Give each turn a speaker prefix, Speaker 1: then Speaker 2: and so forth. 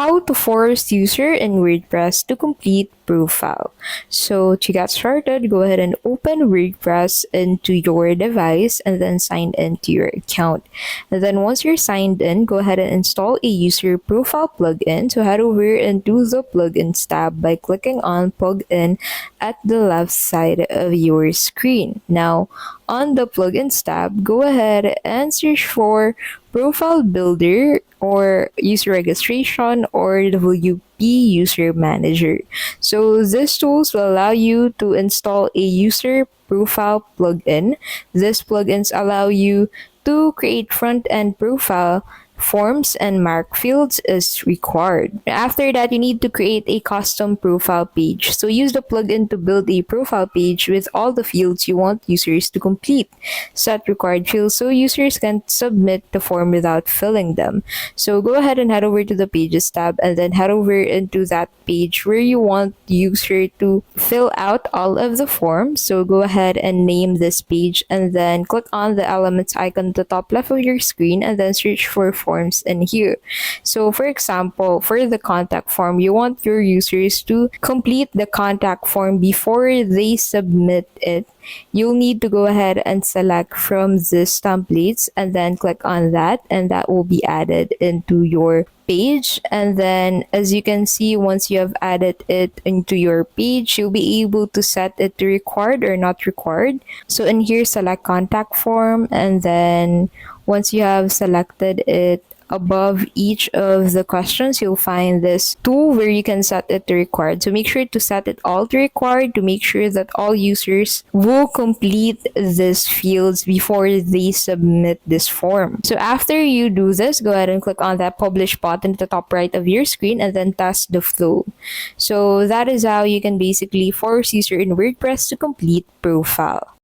Speaker 1: how to force user in WordPress to complete profile. So to get started, go ahead and open WordPress into your device and then sign into your account. And then once you're signed in, go ahead and install a user profile plugin. So head over into the plugins tab by clicking on plugin at the left side of your screen. Now, on the plugins tab, go ahead and search for profile builder or user registration or WP user manager. So these tools will allow you to install a user profile plugin. These plugins allow you to create front-end profile forms and mark fields as required. After that, you need to create a custom profile page. So use the plugin to build a profile page with all the fields you want users to complete. Set required fields so users can submit the form without filling them. So go ahead and head over to the pages tab and then head over into that page where you want the user to fill out all of the forms. So go ahead and name this page and then click on the elements icon at the top left of your screen and then search for forms in here. So for example, for the contact form, you want your users to complete the contact form before they submit it. You'll need to go ahead and select from these templates and then click on that, and that will be added into your page. And then as you can see, once you have added it into your page, you'll be able to set it to required or not required. So in here, select contact form, and then once you have selected it, above each of the questions, you'll find this tool where you can set it to required. So make sure to set it all to required to make sure that all users will complete these fields before they submit this form. So after you do this, go ahead and click on that publish button at the top right of your screen and then test the flow. So that is how you can basically force user in WordPress to complete profile.